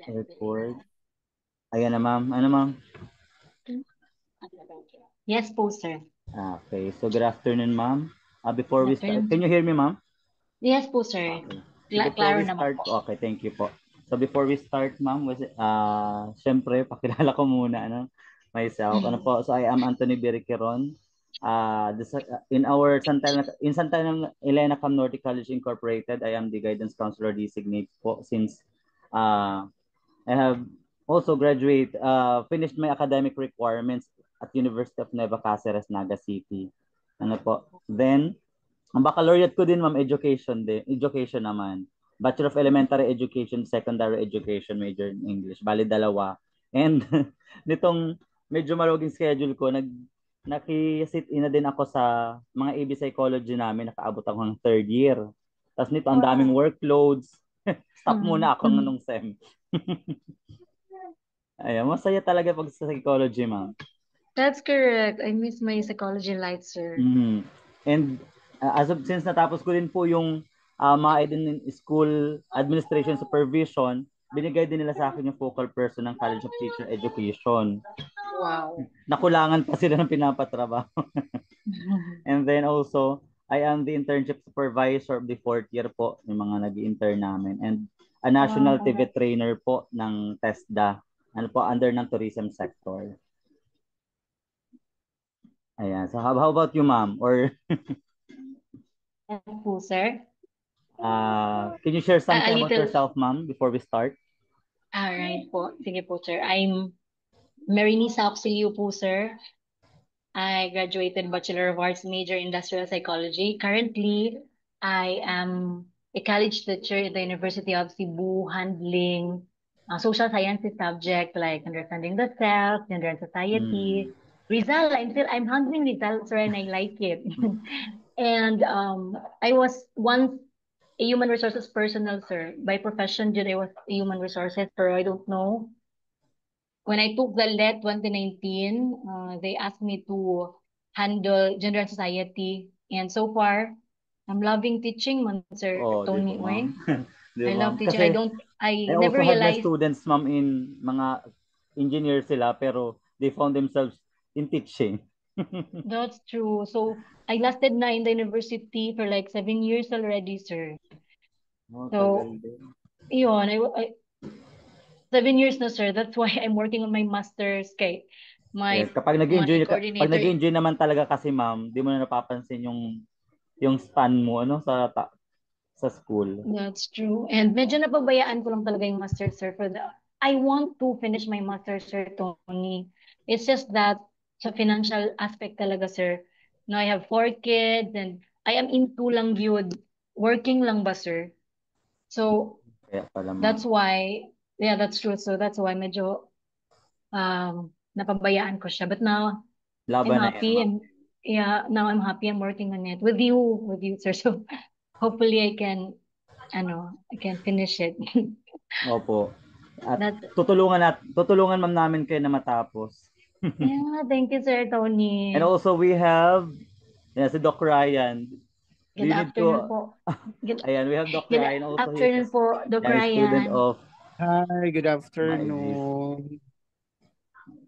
Record. Ayan na, ma'am. Ano, ma'am? Yes po, sir. Okay. So, good afternoon, ma'am. Before Good we start, can afternoon. you hear me, ma'am? Yes po, sir. Okay. So, before Klaro we naman start, po. okay, thank you po. So, before we start, ma'am, syempre, pakilala ko muna, myself. Ano po? So, I am Anthony Biriquiron. In Santa Elena Cam Norte College Incorporated, I am the guidance counselor designate po since I have also finished my academic requirements at University of Nueva Cáceres, Naga City. Ano po? Then, ang baccalaureate ko din, ma'am, education naman. Bachelor of Elementary Education, Secondary Education, major in English. Bali, dalawa. And nitong medyo maruging schedule ko, nakisit in na din ako sa mga AB psychology namin, nakaabot ako ng third year. Tapos nito, ang daming Wow. workloads. Stop muna ako Mm. nung SEM. Ayan, masaya talaga pag sa psychology, ma'am. That's correct. I miss my psychology light, sir. Mhm. And since natapos ko din po yung mga school administration supervision, binigay din nila sa akin yung focal person ng College of Teacher Education. Wow. Nakulangan pa sila ng pinapatrabaho. And then also, I am the internship supervisor of the fourth year po, yung mga nag-intern namin. And a national Wow. TV trainer po ng TESDA. Ano po, under ng tourism sector. Ayan. So how about you, ma'am? Or Yes po, sir. can you share A something about little. yourself, ma'am, before we start? Alright po. Sige po, sir. I'm Marinisa Auxilio po, sir. I graduated Bachelor of Arts major Industrial Psychology. Currently, I am a college teacher at the University of Cebu, handling social sciences subject like understanding the self, gender and Mm. society. Rizal, I'm handling Rizal, sir, and I like it. And I was once a human resources personnel, sir. By profession, did I was a human resources, pero I don't know when I took the LET 2019, they asked me to handle gender and society. And so far, I'm loving teaching, man, Sir Oh, di ba, Tony ma'am? Uy. Di I ba, ma'am? love teaching. Kasi I I never also have my realized, students, ma'am, in mga engineers sila, pero they found themselves in teaching. that's true. So I lasted na in the university for like 7 years already, sir. Oh, tagal So, din. yun, 7 years na, sir. That's why I'm working on my master's kay Yes, my my pag coordinator. nag-enjoy naman talaga kasi, ma'am, di mo na napapansin yung span mo sa school. That's true. And medyo napabayaan ko lang talaga yung master, sir, for the I want to finish my master, sir, Tony. It's just that sa financial aspect talaga, sir. Now I have 4 kids and I am into lang yun. Working lang ba, sir? So Kaya pala, ma'am. that's why, yeah, that's true. So that's why medyo napabayaan ko siya. But now I'm Laban na yan, happy ma'am. and yeah, now I'm happy I'm working on it with you, sir. So hopefully I can finish it. Opo. At That's tutulungan ma'am namin kayo na matapos. yeah, thank you, Sir And Tony. also we have si Doc Ryan. Do Good you need afternoon to po. Good, Ayan, we have Doc good Ryan also. He's afternoon po, Doc a student Ryan. of Hi, good MIDs. afternoon.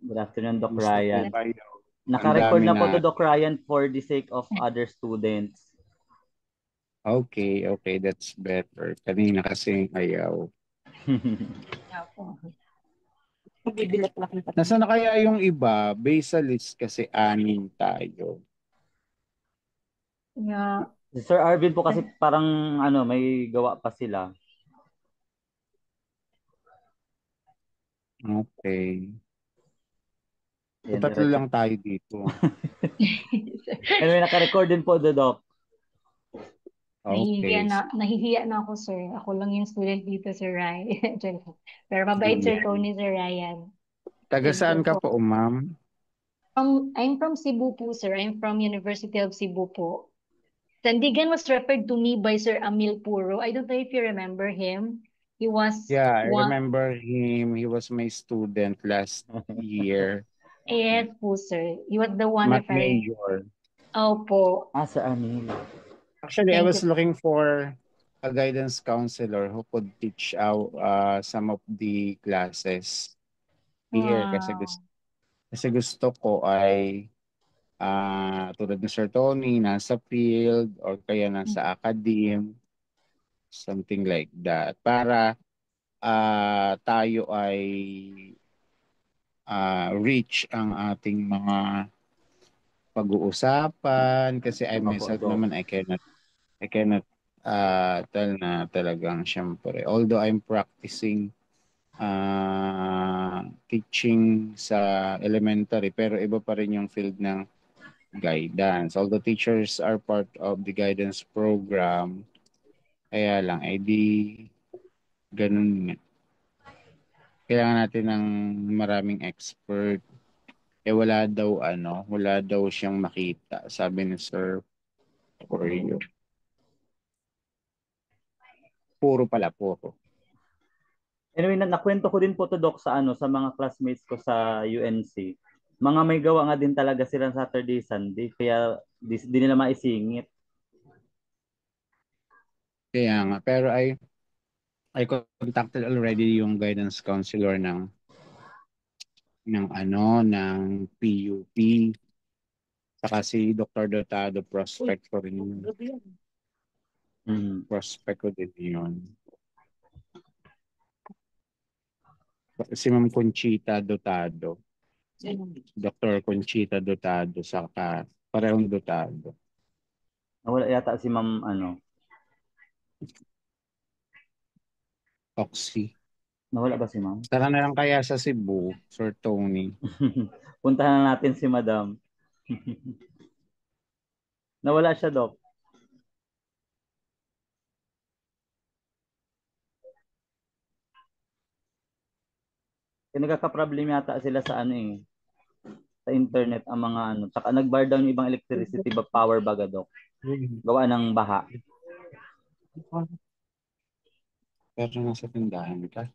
Good afternoon, Doc Kumusta po Ryan. kayo? Ang Naka-record dami na po to na. Doc Ryan for the sake of other students. Okay, okay, that's better. Kanina kasi ayaw. Yeah po. Nasaan na kaya yung iba? Base sa list kasi anim tayo. Yeah. Si Sir Arvin po kasi parang may gawa pa sila. Okay. So, Ayan, tatlo diretso. lang tayo dito. Anyway, naka-record din po the Doc. Okay. Nahihiya na ako, sir. Ako lang yung student dito, Sir Ryan. Pero mabait, Sir Ayan. Tony, Sir Ryan. Taga Thank saan you ka po. po, ma'am? I'm from Cebu po, sir. I'm from University of Cebu po. Sandigan was referred to me by Sir Amil Puro. I don't know if you remember him. He was Yeah, I one, remember him. He was my student last year. yes po, sir. He was the one Math referring. major. Opo. Sir Arvin. Actually, I Thank was you. looking for a guidance counselor who could teach out some of the classes here Wow. kasi gusto ko ay tulad ni Sir Tony, nasa field or kaya nasa academe, something like that. Para tayo ay reach ang ating mga pag-uusapan kasi I Opo, myself Doc. naman I cannot tell na talagang syempre although I'm practicing teaching sa elementary pero iba pa rin yung field ng guidance. Although teachers are part of the guidance program, kaya lang, di ganun nga. Kailangan natin ng maraming expert. Wala daw siyang makita, sabi ni Sir Corio. Puro. Anyway, nakwento ko din po to, Doc, sa sa mga classmates ko sa UNC. Mga may gawa nga din talaga sila Saturday, Sunday, kaya di nila maisingit. Kaya nga, pero I contacted already yung guidance counselor ng PUP. Saka si Dr. Dotado, prospect ko rin yun. Mm. Prospect ko din yun. Si Ma'am Conchita Dotado. Dr. Conchita Dotado, saka parehong Dotado. Nawala yata si Ma'am, Oxy. nawala ba si Ma'am? Tara na lang kaya sa Cebu, Sir Tony. Puntahan na natin si Madam. Nawala siya, Doc. Kaya nagkaka-problem yata sila sa sa internet ang mga Tsaka nag-bar down yung ibang electricity power baga, Doc. Gawa ng baha. Pero nasa tindahan ka.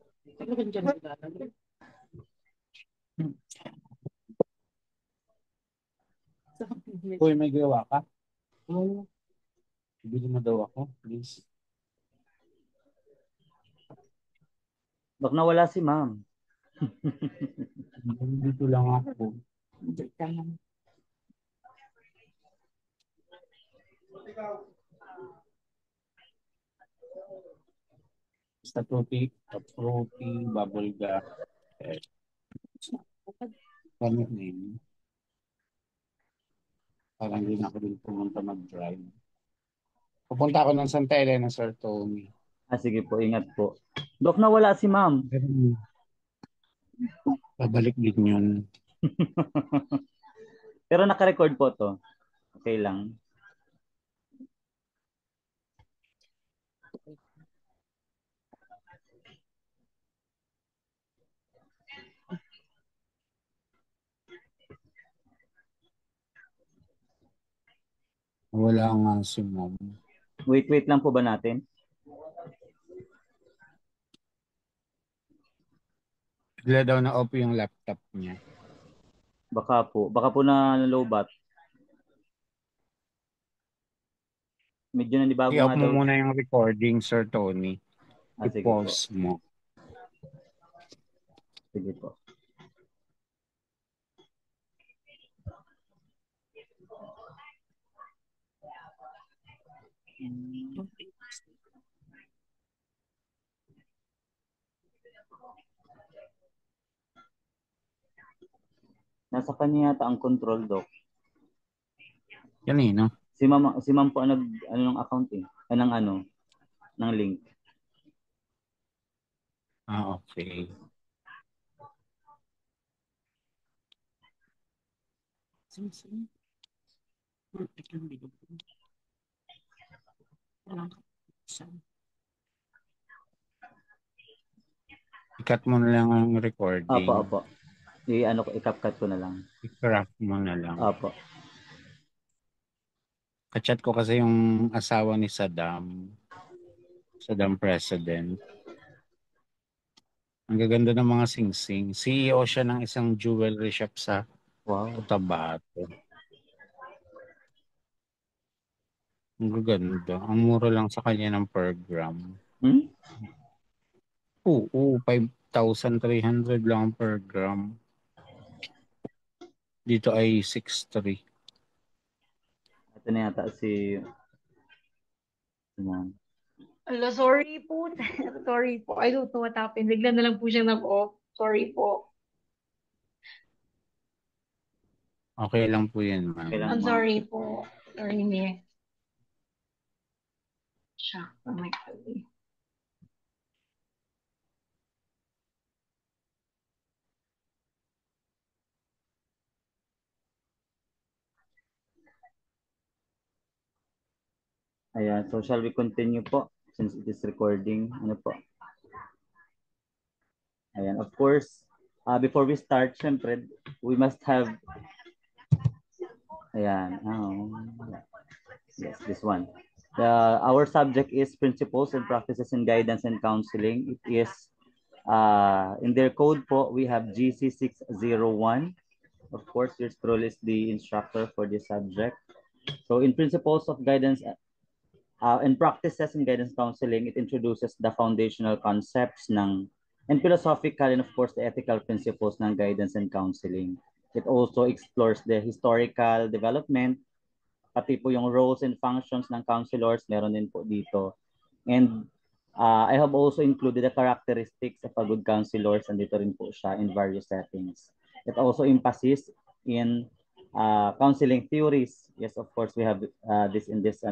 Uy, may gawa ka? Bili mo daw ako, please. Doc, nawala si Ma'am. Dito lang ako. Basta fruity, bubble gum. Eh, ano yun? Parang hindi na ako din pumunta mag-drive. Pupunta ako ng Santa Elena, Sir Tony. Sige po, ingat po. Doc, nawala si Ma'am. Babalik din yun. Pero naka-record po to. Okay lang. Wala nga si Mom. Wait lang po ba natin? Bigla daw na off yung laptop niya. Baka po na lowbat. Medyo nanibago I-off nga mo daw. muna yung recording, Sir Tony. Sige po. I-pause mo. Sige po. Nasa kanya yata ang control, Doc. Kanino? Si Ma'am po ang ng account ng link. Okay. I-cut mo na lang ang recording. Opo. I-CapCut ko na lang. I-craft mo na lang. Opo. Kachat ko kasi yung asawa ni Saddam President. Ang gaganda ng mga sing-sing. CEO siya ng isang jewelry shop sa Wow. Cotabato. Ang gaganda. Ang mura lang sa kanya ng per gram. Hmm? Oo, 5,300 lang per gram. Dito ay 6,300. Ito na yata si... Ano. Ala, sorry po. Sorry po. I don't know what happened. Bigla na lang po siya nag-off. Sorry po. Okay lang po yan, Okay ma'am. lang, I'm ma'am. sorry po. Sorry, me. Siya. Oh my God. Ayan, so shall we continue po since it is recording? Ano po? Ayan, of course, before we start, syempre, we must have, ayan, yes, this one. Our subject is Principles and Practices in Guidance and Counseling. It is, in their code po, we have GC601. Of course, yours truly is the instructor for this subject. So in Principles of Guidance and Practices in Guidance Counseling, it introduces the foundational concepts and philosophical and of course the ethical principles ng guidance and counseling. It also explores the historical development, pati po yung roles and functions ng counselors, meron din po dito. And I have also included the characteristics of a good counselor, and dito rin po siya in various settings. It also emphasis in counseling theories. Yes, of course, we have this in this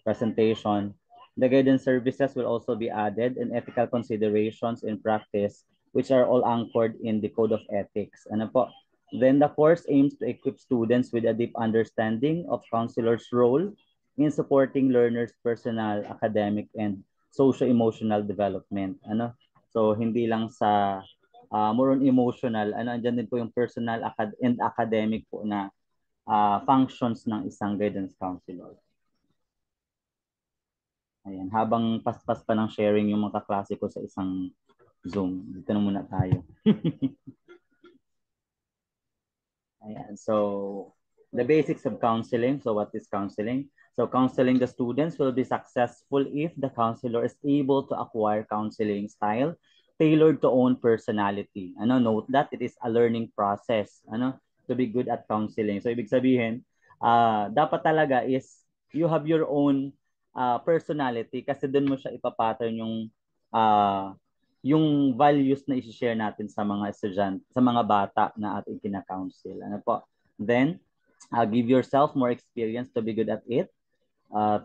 presentation. The guidance services will also be added and ethical considerations in practice, which are all anchored in the Code of Ethics. Ano po? Then the course aims to equip students with a deep understanding of counselors' role in supporting learners' personal, academic, and socio-emotional development. Ano? So, hindi lang sa more on emotional, andyan din po yung personal and academic po na functions ng isang guidance counselor. Ayan, habang paspas pa ng sharing yung mga kaklase ko sa isang Zoom, dito na muna tayo. Ayan, so the basics of counseling. So what is counseling? So counseling the students will be successful if the counselor is able to acquire counseling style tailored to own personality. Ano, note that it is a learning process. Ano, to be good at counseling. So ibig sabihin, dapat talaga is you have your own personality kasi doon mo siya ipapattern uh, yung values na i-share natin sa mga estudyante, sa mga bata na ating kina-counsel. Ano po? Then, give yourself more experience to be good at it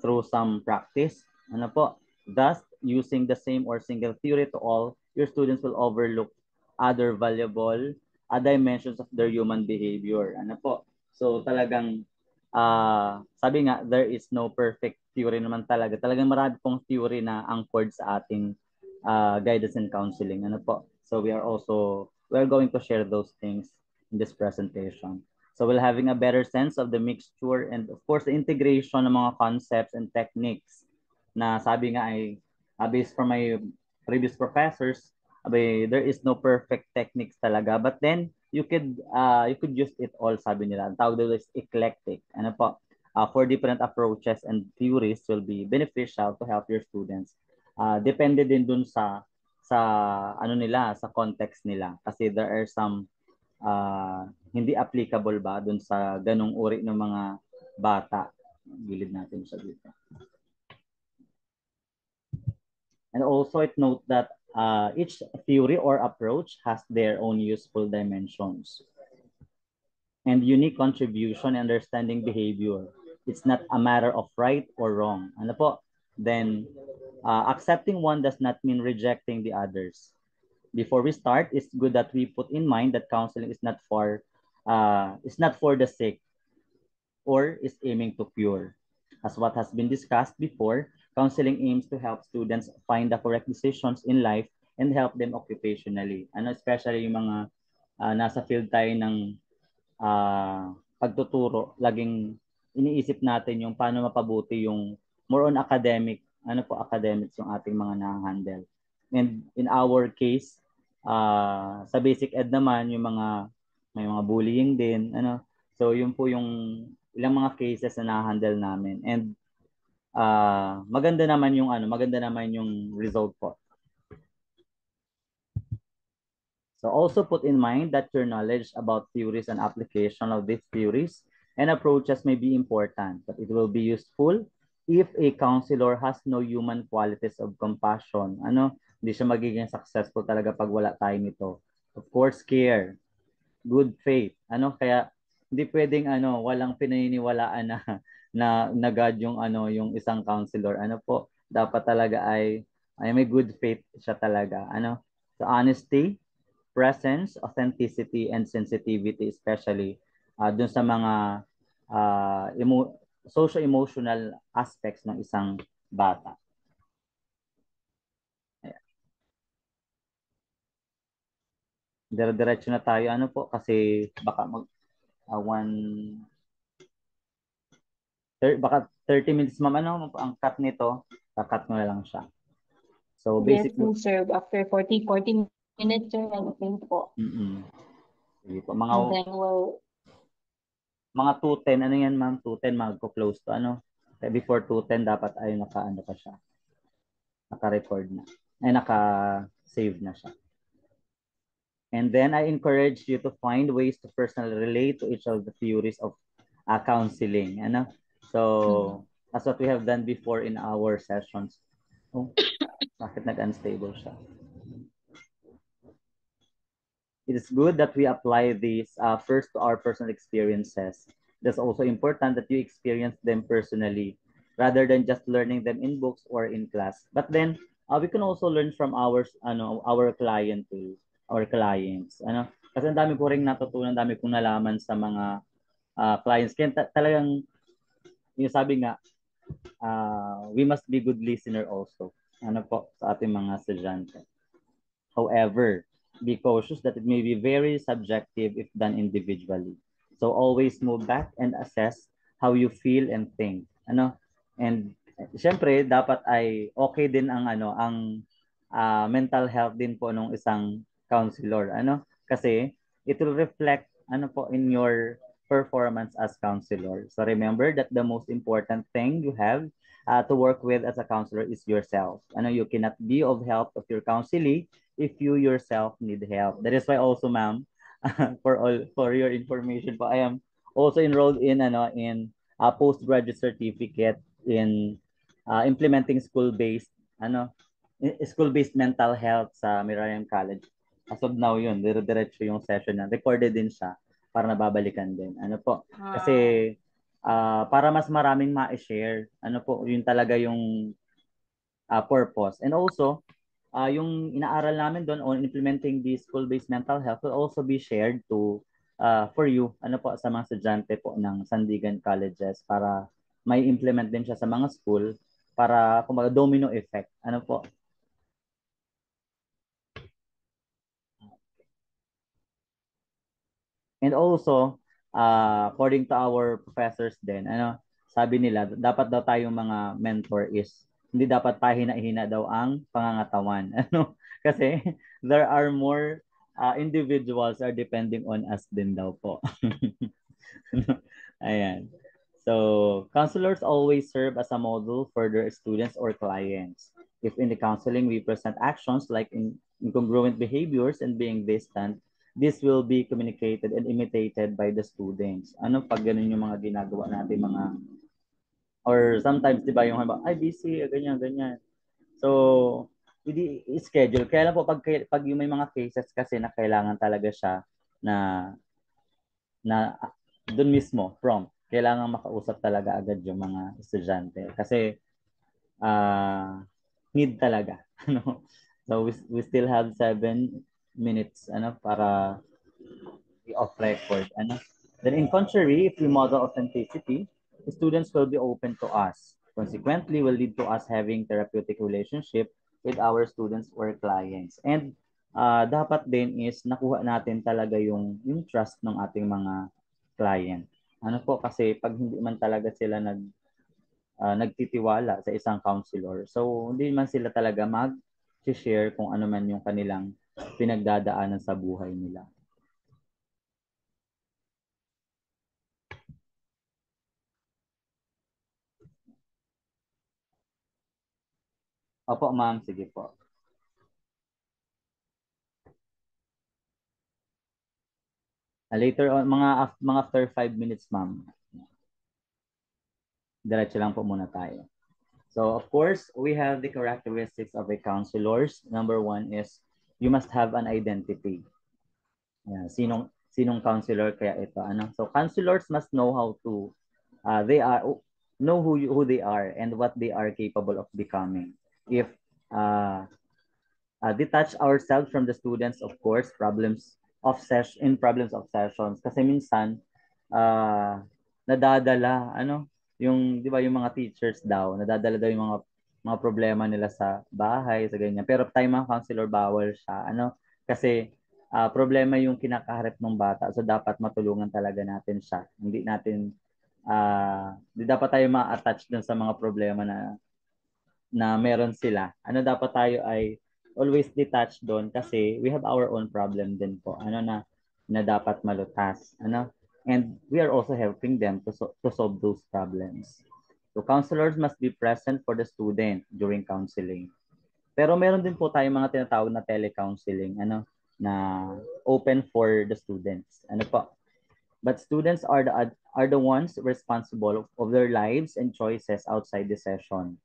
through some practice. Ano po? Thus, using the same or single theory to all, your students will overlook other valuable dimensions of their human behavior. Ano po? So, talagang, sabi nga, there is no perfect theory naman talaga. Talagang marami pong theory na anchored sa ating guidance and counseling. Ano po? So, we're going to share those things in this presentation. So we're having a better sense of the mixture and of course the integration ng mga concepts and techniques na sabi nga ay based from my previous professors, there is no perfect techniques talaga, but then you could use it all, sabi nila. Ang tawag doon is eclectic. Ano po? For different approaches and theories will be beneficial to help your students. Depende din dun sa ano nila, sa context nila kasi there are some hindi applicable ba dun sa ganong uri ng mga bata. Gilid natin siya dito. And also it note that each theory or approach has their own useful dimensions and unique contribution in understanding behavior. It's not a matter of right or wrong. Ano po? Then, accepting one does not mean rejecting the others. Before we start, it's good that we put in mind that counseling is not for the sick or is aiming to cure. As what has been discussed before, counseling aims to help students find the correct decisions in life and help them occupationally. Especially yung mga nasa field tayo ng pagtuturo, laging iniisip natin yung paano mapabuti yung more on academic, academics yung ating mga na-handle. And in our case, sa basic ed naman, may mga bullying din, So yun po yung ilang mga cases na na-handle namin. And maganda naman yung maganda naman yung result po. So also put in mind that your knowledge about theories and application of these theories and approaches may be important, but it will be useful if a counselor has no human qualities of compassion. Hindi siya magiging successful talaga pag wala tayo nito. Of course, care, good faith. Kaya hindi pwedeng walang pinaniniwalaan na God yung yung isang counselor. Dapat talaga ay may good faith siya talaga. So honesty, presence, authenticity, and sensitivity, especially dun sa mga social-emotional aspects ng isang bata. Dire-diretso na tayo po kasi baka baka 30 minutes ma'am ang cut nito, cut mo na lang siya. So Yes, basically, sir. After 40 minutes, sir, I think po. Sige po. And then Mga 2:10, yan ma'am? 2:10 magko-close to Before 2:10 dapat ay ka siya. Naka-record na. Ay naka-save na siya. And then I encourage you to find ways to personally relate to each of the theories of counseling. So, that's what we have done before in our sessions. Oh, bakit nag-unstable siya? It is good that we apply these first to our personal experiences. It's also important that you experience them personally rather than just learning them in books or in class. But then we can also learn from our our clients. Kasi ang dami ko ring natutunan, dami kong nalaman sa mga clients. Kaya talagang yung sabi nga, we must be good listener also. Sa ating mga estudyante. However, be cautious that it may be very subjective if done individually. So always move back and assess how you feel and think. And syempre dapat ay okay din ang mental health din po ng isang counselor. Kasi it will reflect po in your performance as counselor. So remember that the most important thing you have to work with as a counselor is yourself. You cannot be of help of your counselee if you yourself need help. That is why also, ma'am, for your information po, I am also enrolled in a postgraduate certificate in implementing school-based mental health sa Miriam College. As of now yun, dire-diretso yung session na. Recorded din siya para nababalikan din. Kasi para mas maraming ma-share, yun talaga yung purpose. And also, yung inaaral namin doon on implementing the school-based mental health will also be shared for you sa mga estudyante po ng Sandigan Colleges para may implement din siya sa mga school para kumbaga domino effect. And also, according to our professors din, sabi nila, dapat daw tayong mga mentor is, hindi dapat pahina-hina daw ang pangangatawan. Kasi there are more individuals are depending on us din daw po. Ayan. So, counselors always serve as a model for their students or clients. If in the counseling we present actions like incongruent behaviors and being distant, this will be communicated and imitated by the students. Pag ganun yung mga ginagawa natin or sometimes 'di ba yung ay busy ganyan ganyan. So hindi schedule. Kaya lang po pag yung may mga cases kasi na kailangan talaga siya na doon mismo prompt. Kailangan makausap talaga agad yung mga estudyante kasi need talaga. So we still have 7 minutes para off record. Then in contrary, if we model authenticity, the students will be open to us. Consequently, will lead to us having therapeutic relationship with our students or clients. And dapat din is nakuha natin talaga yung trust ng ating mga client. Kasi pag hindi man talaga sila nagtitiwala sa isang counselor, so hindi man sila talaga mag-share kung ano man yung kanilang pinagdadaanan sa buhay nila. Opo, ma'am. Sige po. Later on, mga after 5 minutes, ma'am. Diretso lang po muna tayo. So, of course, we have the characteristics of a counselors. Number one is you must have an identity. Yeah, sinong counselor kaya ito ano. So, counselors must know how to they are know who they are and what they are capable of becoming. If uh, detach ourselves from the students, of course, problems of sessions kasi minsan nadadala ano yung 'di ba yung mga teachers daw nadadala daw yung mga problema nila sa bahay sa ganyan, pero tayo mga counselor bawal siya ano kasi problema yung kinakaharap ng bata, so dapat matulungan talaga natin siya, hindi dapat tayo ma-attach dun sa mga problema na meron sila. Ano dapat tayo ay always detached doon kasi we have our own problem din po. Ano na dapat malutas. Ano? And we are also helping them to solve those problems. So counselors must be present for the student during counseling. Pero meron din po tayong mga tinatawag na telecounseling, ano, na open for the students. Ano po? But students are the ones responsible of their lives and choices outside the session.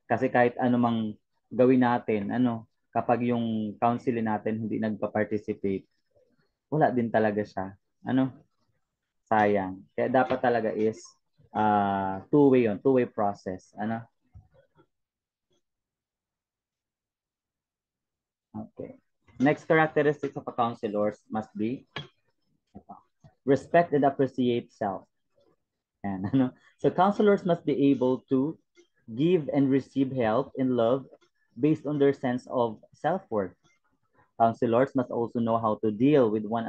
Kasi kahit anumang gawin natin, ano, kapag yung counseling natin hindi nagpa-participate, wala din talaga siya. Ano? Sayang. Kaya dapat talaga is two-way yun, two-way process. Ano? Okay. Next characteristics of a counselor must be respect and appreciate self. And, ano? So counselors must be able to give and receive help and love based on their sense of self-worth. Counselors must also know how to deal with own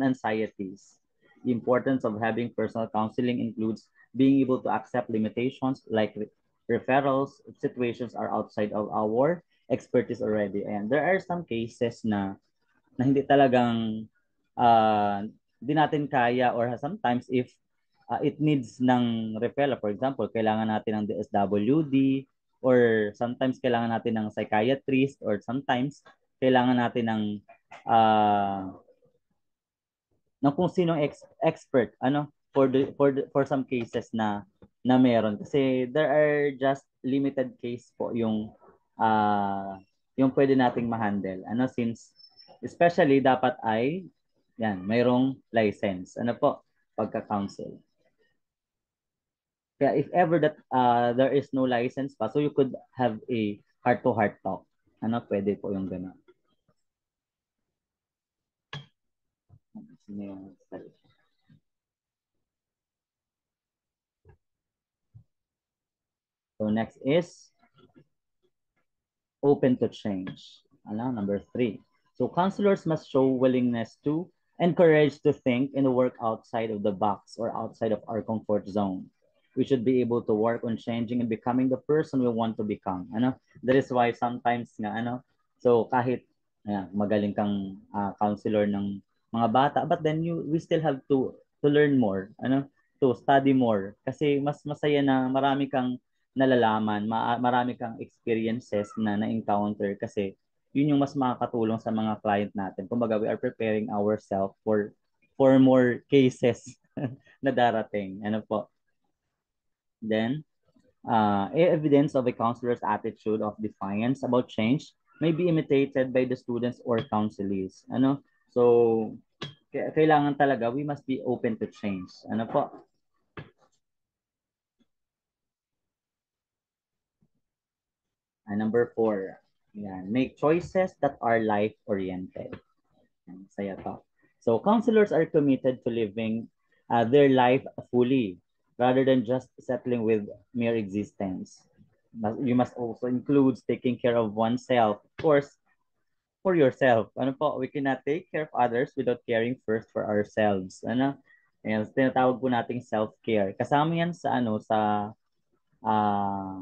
anxieties. The importance of having personal counseling includes being able to accept limitations like referrals if situations are outside of our expertise already. And there are some cases na hindi talagang di natin kaya, or sometimes if it needs ng referral, for example, kailangan natin ng DSWD, or sometimes kailangan natin ng psychiatrist, or sometimes kailangan natin ng kung sinong expert ano for some cases na meron, kasi there are just limited case po yung pwede nating ma-handle ano, since especially dapat ay yan mayroong license ano po pagka-counsel. Kaya if ever that there is no license pa, so you could have a heart-to-heart talk. Ano, pwede po yung gano'n. So next is open to change. Ano, number 3. So counselors must show willingness to encourage to think and work outside of the box or outside of our comfort zone. We should be able to work on changing and becoming the person we want to become. Ano? That is why sometimes nga ano, so kahit magaling kang counselor ng mga bata, but then we still have to learn more, ano? To study more kasi mas masaya na marami kang nalalaman, marami kang experiences na encounter kasi yun yung mas makakatulong sa mga client natin. Kumbaga, we are preparing ourselves for more cases na darating. Ano po? Then, evidence of a counselor's attitude of defiance about change may be imitated by the students or counselees. Ano? So, kailangan talaga, we must be open to change. Ano po? Number 4, yan, make choices that are life-oriented. Saya to. So counselors are committed to living their life fully rather than just settling with mere existence. You must also include taking care of oneself, of course, for yourself. Ano po, we cannot take care of others without caring first for ourselves. Ano? Ayan, tinatawag po nating self-care. Kasama yan sa uh,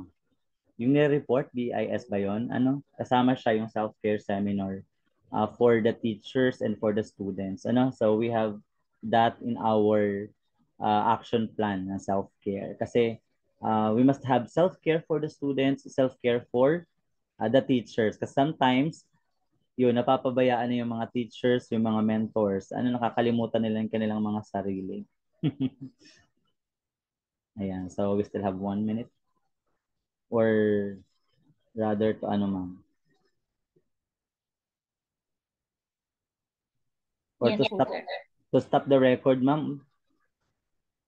yung nire-report, BIS ba yun? Ano? Kasama siya yung self-care seminar for the teachers and for the students. Ano? So we have that in our action plan na self-care. Kasi We must have self-care for the students, self-care for the teachers. Kasi sometimes, yun, napapabayaan na yung mga teachers, yung mga mentors. Nakakalimutan nila yung kanilang mga sarili. Ayan, so we still have 1 minute. Or rather to ma'am? Or Yes, to po, stop sir. to stop the record, ma'am?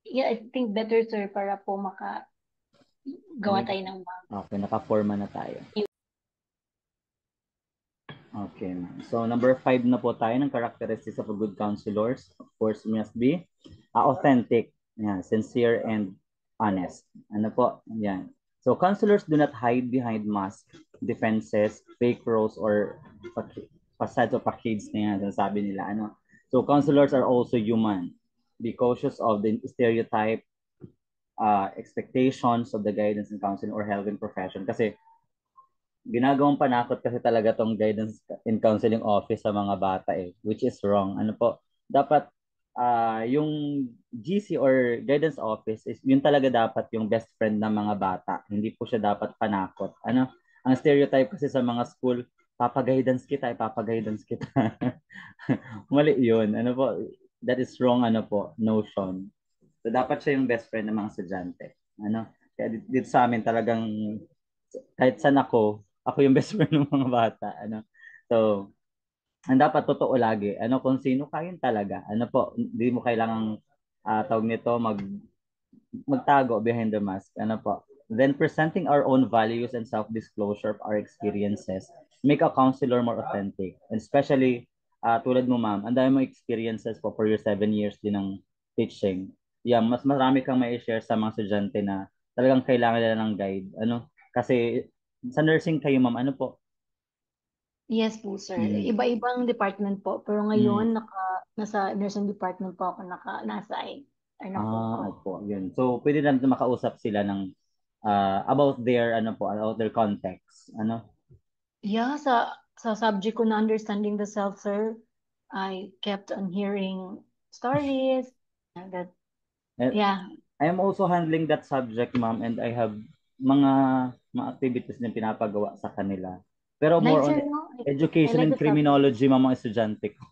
Yeah, I think better, sir, para po gawa tayo ng Okay, naka-forma na tayo. Okay, ma'am. So, number 5 na po tayo ng characteristics of a good counselors. Of course, must be authentic, sincere, and honest. Ano po? Yan. So, counselors do not hide behind masks, defenses, fake roles, or facades or facades na yan, sabi nila. So, counselors are also human. Be cautious of the stereotype, expectations of the guidance and counseling or helping profession. Kasi ginagawang panakot kasi talaga tong guidance and counseling office sa mga bata which is wrong. Ano po, dapat yung GC or guidance office is yun talaga dapat yung best friend ng mga bata. Hindi po siya dapat panakot. Ang stereotype kasi sa mga school, papaguidance kita, ipapag-guidance kita. Mali yun. That is wrong notion. So dapat siya yung best friend ng mga estudyante. Kaya dito sa amin talagang kahit saan ako yung best friend ng mga bata. So, ang dapat totoo lagi. Kung sino ka yun talaga. Hindi mo kailangang tawag nito magtago behind the mask. Then presenting our own values and self-disclosure of our experiences make a counselor more authentic. And especially, tulad mo ma'am, ang dami mong experiences po for your 7 years din ng teaching. Yeah, mas marami kang may share sa mga estudyante na talagang kailangan nila ng guide. Kasi sa nursing kayo ma'am, ano po? Yes po, sir. Mm. Iba-ibang department po. Pero ngayon, nasa nursing department po ako nasa-assign. Opo, yun. So, pwede lang makausap sila ng about their context. Yeah, sa subject ko na understanding the self, sir, I kept on hearing stories that, And yeah. I am also handling that subject, ma'am, and I have mga activities na pinapagawa sa kanila. Pero more Nice, on sir, no? I education like and the subject. criminology, mga estudyante ko.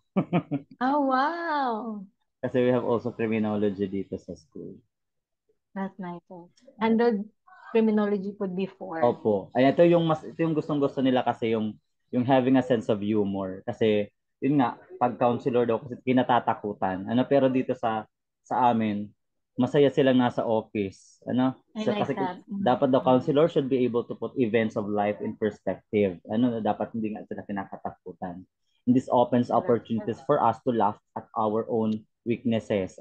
Oh, wow. Kasi we have also criminology dito sa school. That's nice, sir. Handled criminology po before. Opo. Ay, ito yung gustong-gusto nila kasi yung having a sense of humor. Kasi, yun nga, pag counselor daw kasi kinatatakutan. Pero dito sa amin, masaya silang nasa office. I So, like kasi that. dapat the counselor should be able to put events of life in perspective. Dapat hindi nga sila kinakatakutan. And this opens opportunities for us to laugh at our own weaknesses.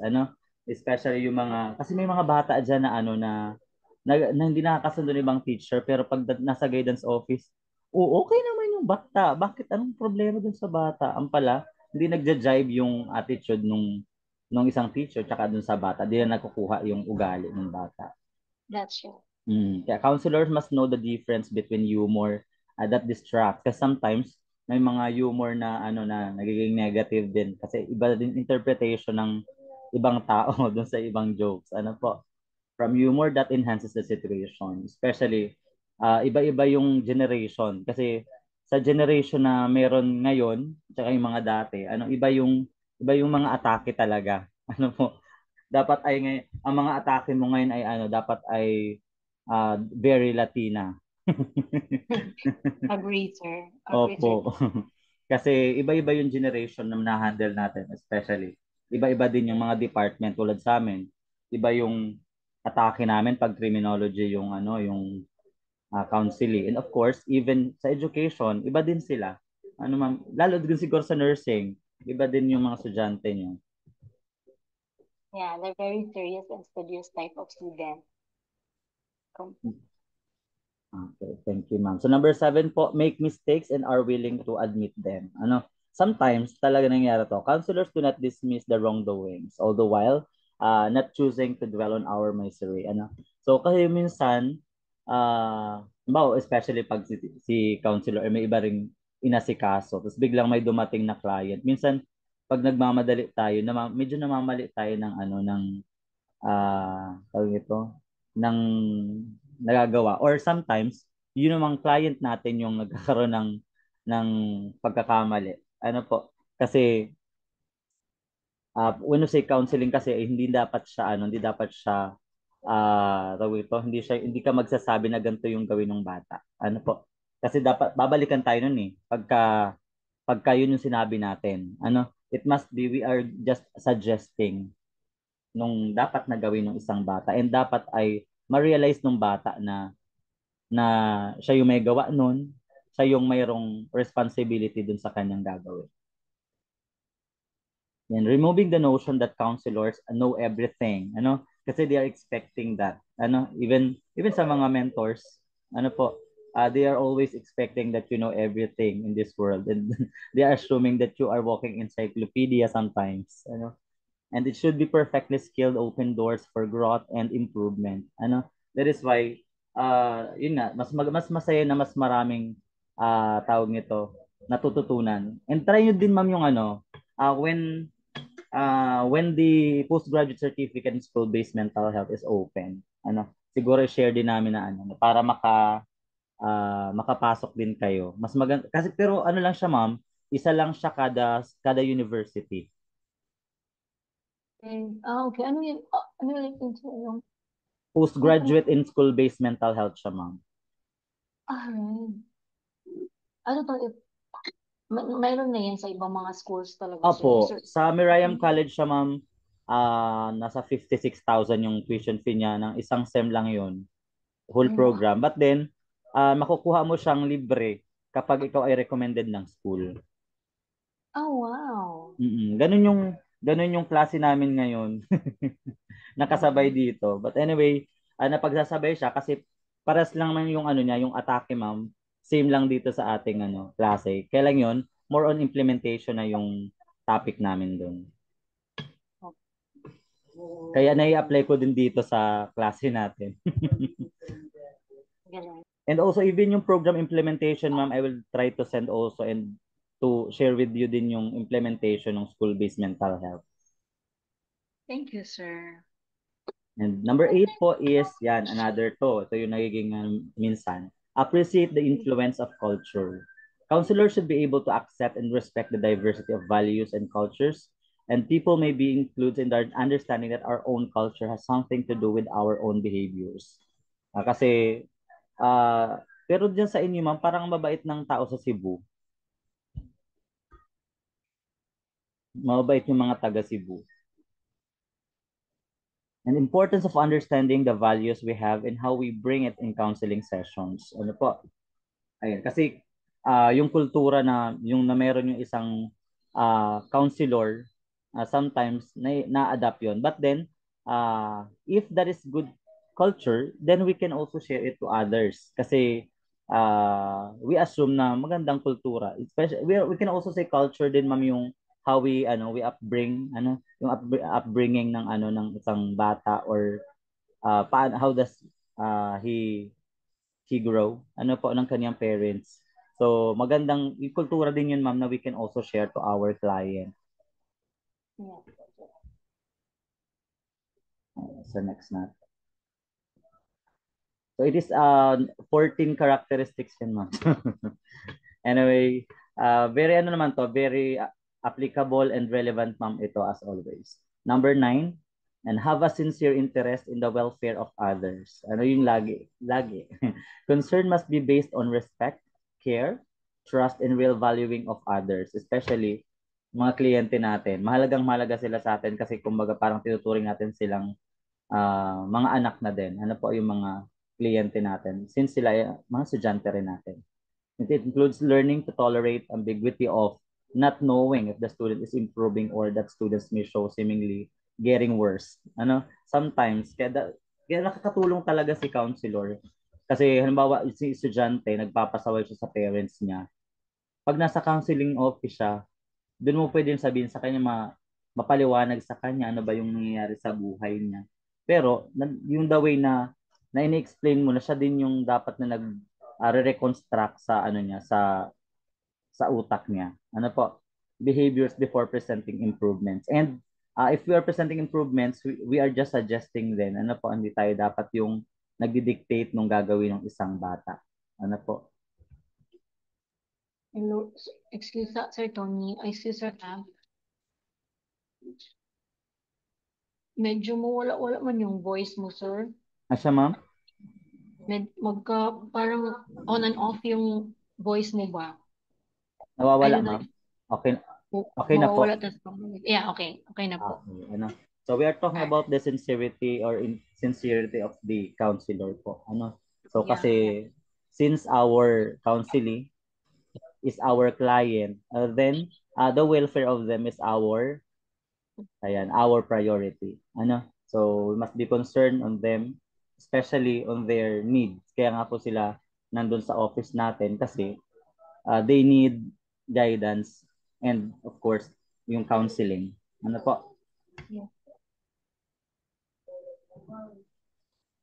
Especially yung kasi may mga bata dyan na hindi nakakasundo ng ibang teacher pero pag nasa guidance office, okay naman yung bata. Bakit anong problema dun sa bata? Ang pala, hindi nagja-jive yung attitude nung isang teacher tsaka dun sa bata. Hindi na nakukuha yung ugali ng bata. That's true. Kaya counselors must know the difference between humor that distracts. Kasi sometimes may mga humor na na nagiging negative din kasi iba din interpretation ng ibang tao dun sa ibang jokes. From humor that enhances the situation. Especially, iba-iba yung generation. Kasi sa generation na meron ngayon, tsaka yung mga dati, iba yung mga atake talaga. Dapat ay ang mga atake mo ngayon ay dapat ay very Latina. Agree, sir. Agree, sir. Opo. Kasi iba-iba yung generation na na-handle natin, especially. Iba-iba din yung mga department tulad sa amin. Iba yung atake namin pag criminology yung yung counseling. And of course, even sa education, iba din sila. Ma'am, lalo din siguro sa nursing, iba din yung mga estudyante niyo. Yeah, they're very serious and studious type of student. Okay, thank you, ma'am. So number 7 po, make mistakes and are willing to admit them. Sometimes talaga nangyayari to. Counselors do not dismiss the wrongdoings, all the while not choosing to dwell on our misery. So kasi minsan, especially pag si counselor may iba ring inasikaso, tapos biglang may dumating na client. Minsan, pag nagmamadali tayo, medyo namamali tayo ng tawag ito, ng nagagawa. Or sometimes, yun namang client natin yung nagkakaroon ng pagkakamali. Ano po? Kasi when you say counseling kasi hindi dapat siya hindi dapat siya tawag ito, hindi ka magsasabi na ganito yung gawin ng bata. Ano po? Kasi dapat babalikan tayo nun eh pagka yun yung sinabi natin. It must be we are just suggesting nung dapat na gawin ng isang bata and dapat ay ma-realize nung bata na siya yung may gawa nun, siya yung mayroong responsibility dun sa kanyang gagawin. And removing the notion that counselors know everything, kasi they are expecting that. Even sa mga mentors, they are always expecting that you know everything in this world and they are assuming that you are walking encyclopedia sometimes, and it should be perfectly skilled, open doors for growth and improvement. That is why yun nga, mas masaya na mas maraming tawag nito natututunan. And try nyo din ma'am yung when the postgraduate certificate in school-based mental health is open, siguro share din namin na para makapasok din kayo. Mas maganda kasi pero lang siya ma'am, isa lang siya kada university. Okay. Ano yun? Ano yung Postgraduate in school-based mental health siya ma'am. Ano to? Mayroon na yan sa ibang mga schools talaga, Opo, sir. sa Miriam College siya ma'am, nasa 56,000 yung tuition fee niya, ng isang SEM lang yun, whole program. But then, makukuha mo siyang libre kapag ikaw ay recommended ng school. Oh, wow. Ganun yung klase namin ngayon. Nakasabay dito. But anyway, napagsasabay siya kasi paras lang man yung niya, yung atake ma'am. Same lang dito sa ating klase. Kaya lang yun, more on implementation na yung topic namin doon. Kaya nai-apply ko din dito sa klase natin. And also, even yung program implementation, ma'am, I will try to send also and to share with you din yung implementation ng school-based mental health. Thank you, sir. And number 8 po is, another to. Ito yung nagiging minsan. Appreciate the influence of culture. Counselors should be able to accept and respect the diversity of values and cultures, and people may be included in their understanding that our own culture has something to do with our own behaviors. Kasi, pero dyan sa inyo, ma'am, parang mabait ng tao sa Cebu. Mabait yung mga taga Cebu. And importance of understanding the values we have and how we bring it in counseling sessions. Ano po? Ayun, kasi yung kultura na meron yung isang counselor, sometimes na-adapt yon. But then, if that is good culture, then we can also share it to others. Kasi we assume na magandang kultura. Especially, we can also say culture din, ma'am, yung how we upbring yung upbringing ng isang bata or how does he grow po ng kanyang parents. So magandang kultura din yun ma'am na we can also share to our client. So next natin. So it is 14 characteristics yun ma'am. Anyway, very very applicable and relevant ma'am ito as always. Number 9, and have a sincere interest in the welfare of others. Ano yung lagi? Concern must be based on respect, care, trust, and real valuing of others, especially mga kliyente natin. Mahalagang-mahalaga sila sa atin kasi kumbaga parang tinuturing natin silang mga anak na din. Ano po yung mga kliyente natin since sila mga estudyante rin natin. It includes learning to tolerate ambiguity of not knowing if the student is improving or that students may show seemingly getting worse. Sometimes, kaya nakakatulong talaga si counselor. Kasi halimbawa, si estudyante, nagpapasaway siya sa parents niya. Pag nasa counseling office siya, doon mo pwedeng sabihin sa kanya, mapaliwanag sa kanya ano ba yung nangyayari sa buhay niya. Pero, yung the way na ini-explain mo na siya din yung dapat na reconstruct sa niya sa utak niya. Behaviors before presenting improvements. And if we are presenting improvements, we are just suggesting din. Ano po, hindi tayo dapat yung nagdi-dictate nung gagawin ng isang bata. Ano po? Hello, excuse Sir Tony. Excuse Sir Cam. Medyo mawala-wala man yung voice mo, sir. Asya, ma'am? Parang on and off yung voice mo ba? I Nawawala, don't know ma'am? if Okay, okay na po. mawawala Yeah, okay. Okay na po. Okay, ano. So we are talking about the sincerity or insincerity of the counselor po. Ano? So Yeah. kasi since our counseling is our client, then the welfare of them is our priority. Ano? So we must be concerned on them, especially on their needs. Kaya nga po sila nandun sa office natin kasi they need guidance and of course yung counseling. Ano po? Yeah.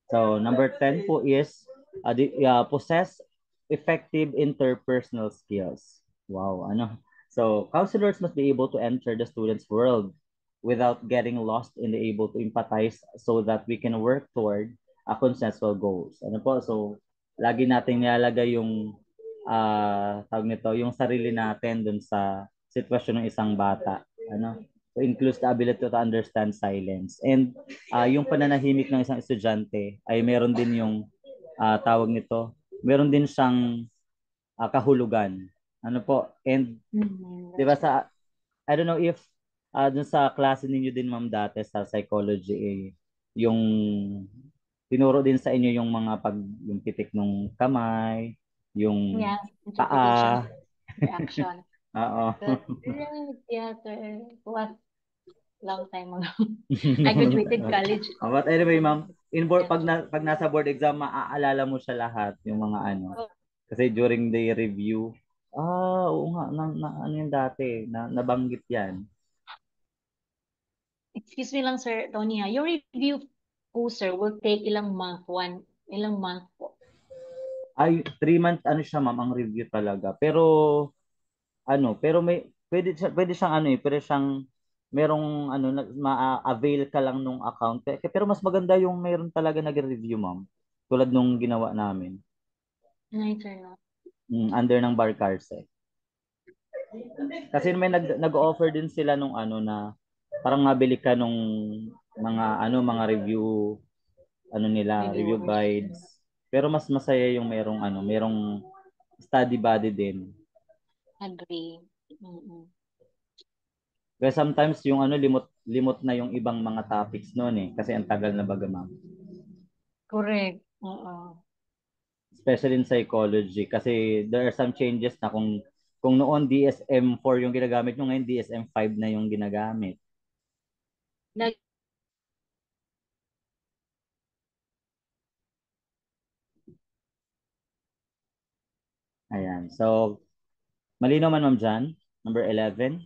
So number 10 po is possess effective interpersonal skills. Wow, ano? So counselors must be able to enter the student's world without getting lost in the able to empathize so that we can work toward a consensual goals. Ano po? So lagi nating nilalagay yung tawag nito, yung sarili natin dun sa sitwasyon ng isang bata. Ano? So includes the ability to understand silence. And yung pananahimik ng isang estudyante ay meron din yung tawag nito, meron din siyang kahulugan. Ano po? And 'di ba sa I don't know if dun sa klase ninyo din ma'am dati sa psychology yung tinuro din sa inyo yung mga yung pitik ng kamay, yung interpretation, paa. reaction. Oo. Yeah, sir. What long time ago. I graduated college. But anyway, ma'am, pag nasa board exam, maaalala mo siya lahat, yung mga ano. Kasi during the review, oo nga, ano yung dati, nabanggit yan. Excuse me lang, Sir Tony, ha. Yung review po, sir, will take ilang month po? Ay, 3 months, ano siya, ma'am, ang review talaga. Pero pwede siyang pwede siyang merong ma-avail ka lang nung account. Pero mas maganda yung meron talaga nag-review, ma'am. Tulad nung ginawa namin. Nice, sir, no? Under ng Barcarse. Kasi may nag-offer din sila nung na parang mabili ka nung mga review nila, review guides. Pero mas masaya yung merong study body din. Agree. Mm-mm. Kaya sometimes yung limot na yung ibang mga topics noon kasi ang tagal na baga, ma'am. Correct. Oo. Especially in psychology kasi there are some changes na kung noon DSM-4 yung ginagamit nyo, ngayon DSM-5 na yung ginagamit. Ayan. So, malinaw man, ma'am, dyan. Number 11.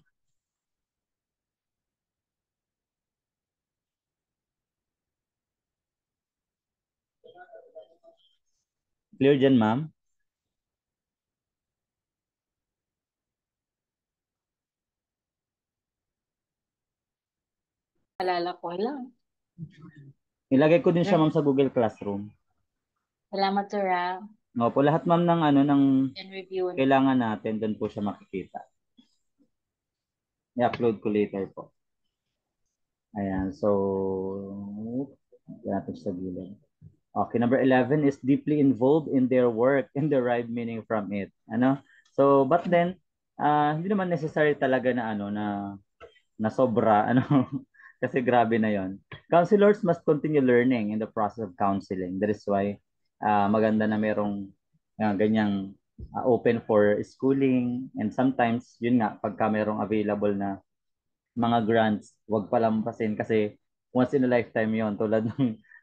Clear dyan, ma'am? Alala ko lang. Ilagay ko din siya, ma'am, sa Google Classroom. Salamat, sir, ha. Opo, lahat, ma'am, ng review. Kailangan natin, doon po siya makikita. I-upload ko later po. Ayan, so, natin sa gilid. Okay, number 11 is deeply involved in their work and derive meaning from it. So, but then, hindi naman necessary talaga na sobra, kasi grabe na yon. Counselors must continue learning in the process of counseling. That is why maganda na merong ganyang open for schooling, and sometimes, yun nga, pagka merong available na mga grants, wag palampasin kasi once in a lifetime yon, tulad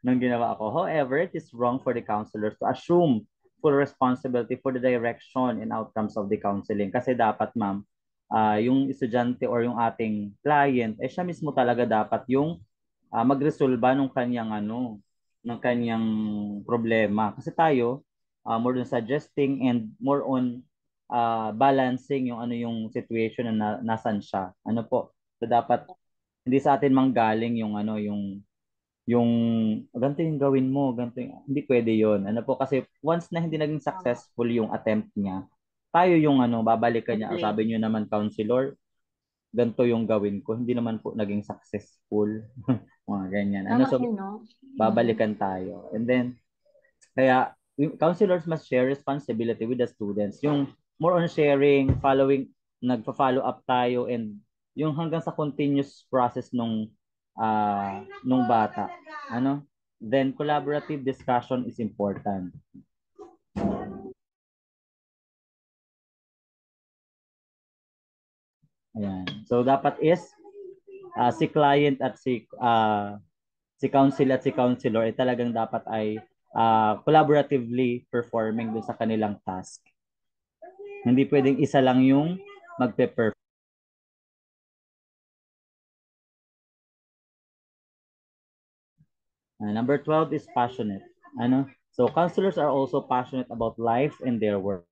ng ginawa ko. However, it is wrong for the counselors to assume full responsibility for the direction and outcomes of the counseling. Kasi dapat, ma'am, yung estudyante or yung ating client, siya mismo talaga dapat yung magresolba ng kanyang problema. Kasi tayo, more than suggesting and more on balancing yung yung situation na nasan siya. So dapat Hindi sa atin manggaling yung ano, yung ganito yung gawin mo, ganito yung, hindi pwede yon. Ano po, kasi once na hindi naging successful yung attempt niya, tayo yung ano, babalikan niya. Agree. Sabi niyo naman, counselor, ganito yung gawin ko. Hindi naman po naging successful. Mga ganyan. Ano, Tama so, yun, no? babalikan tayo. And then, kaya, yung counselors must share responsibility with the students. Yung more on sharing, following, nagpa-follow up tayo, and yung hanggang sa continuous process nung bata. Ano? Then, collaborative discussion is important. Ayan. So, dapat is, si client at si counsel at si counselor ay talagang dapat ay collaboratively performing dun sa kanilang task. Hindi pwedeng isa lang yung magpe-perform. Number 12 is passionate. Ano? So counselors are also passionate about life and their work.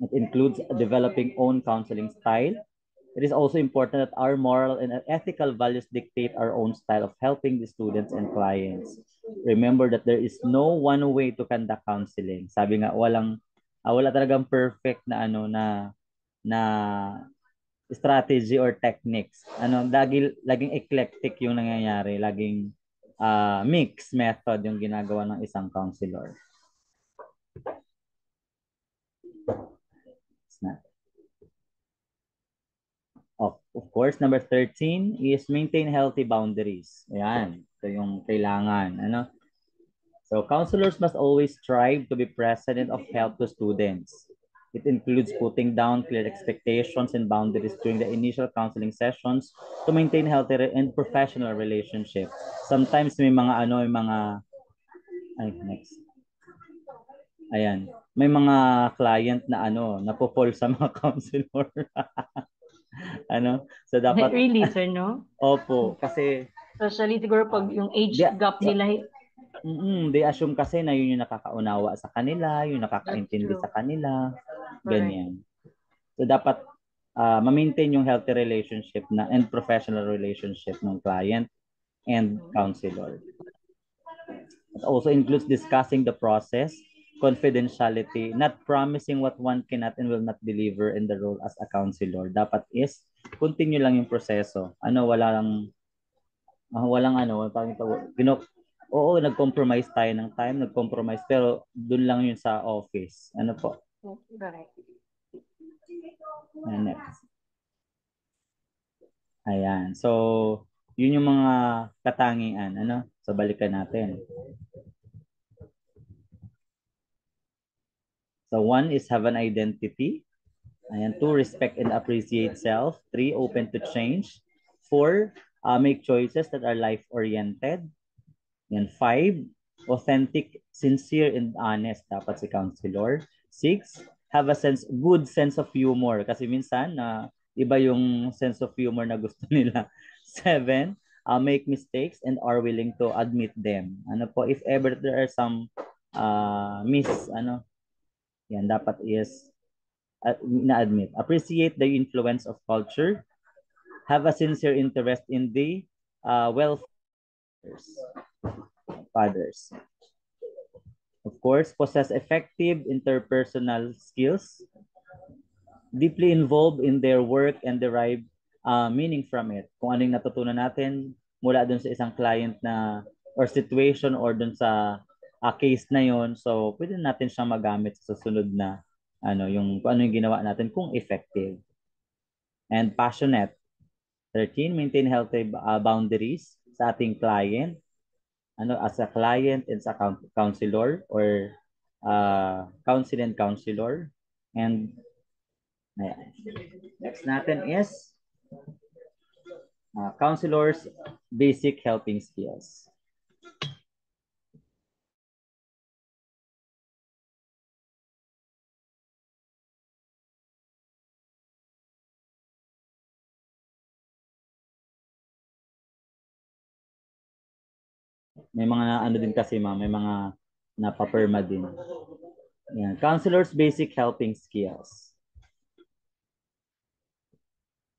It includes developing own counseling style. It is also important that our moral and ethical values dictate our own style of helping the students and clients. Remember that there is no one way to conduct counseling. Sabi nga, wala talagang perfect na na strategy or techniques. Laging eclectic yung nangyayari, laging mix method yung ginagawa ng isang counselor. Of course, number 13 is maintain healthy boundaries. Ayan, ito yung kailangan. Ano? So, counselors must always strive to be present and of help to students. It includes putting down clear expectations and boundaries during the initial counseling sessions to maintain healthy and professional relationship. Sometimes may mga, next. Ayan, may mga client na napo-fall sa mga counselor. So dapat, Really, sir, no? opo, kasi Especially siguro pag yung age di, gap nila, they assume kasi na yun yung nakakaunawa sa kanila, yung that's nakakaintindi true. sa kanila, Correct. ganyan. So dapat ma-maintain yung healthy relationship and professional relationship ng client and counselor. It also includes discussing the process, confidentiality, not promising what one cannot and will not deliver in the role as a counselor. Dapat is continue lang yung proseso. Tawag ito, oo, nag-compromise tayo ng time, nag-compromise, pero doon lang yun sa office. Ano po? Correct. And next. Ayan. So, yun yung mga katangian. So, balikan natin. So, 1 is have an identity. Ayan. 2, respect and appreciate self. 3, open to change. 4, make choices that are life-oriented. Yan. 5, authentic, sincere, and honest. Dapat si counselor. 6, have a good sense of humor. Kasi minsan, iba yung sense of humor na gusto nila. 7, make mistakes and are willing to admit them. If ever there are some yan, dapat is na-admit. Appreciate the influence of culture. Have a sincere interest in the welfare of others. Of course, possess effective interpersonal skills. Deeply involved in their work and derive meaning from it. Kung ano yung natutunan natin mula dun sa isang client na or situation or dun sa case na yon, so pwede natin siyang magamit sa susunod na kung ano yung ginawa natin kung effective. And passionate. 13, maintain healthy boundaries sa ating client. As a client and sa counselor or counsel and counselor. And ayan. Next natin is counselors basic helping skills. May mga din kasi may mga napaperma din. Yan. Counselors basic helping skills.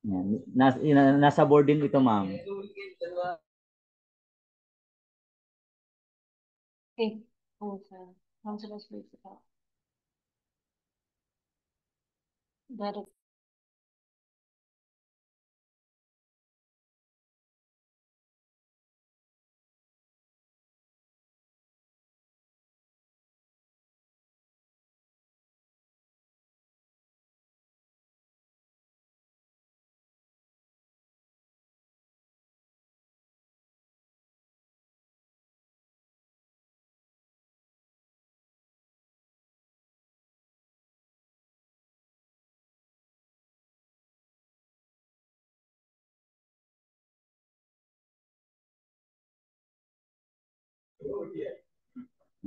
Yan. Nasa board din ito, ma'am. Okay. Oh, sir. Counselors, please. That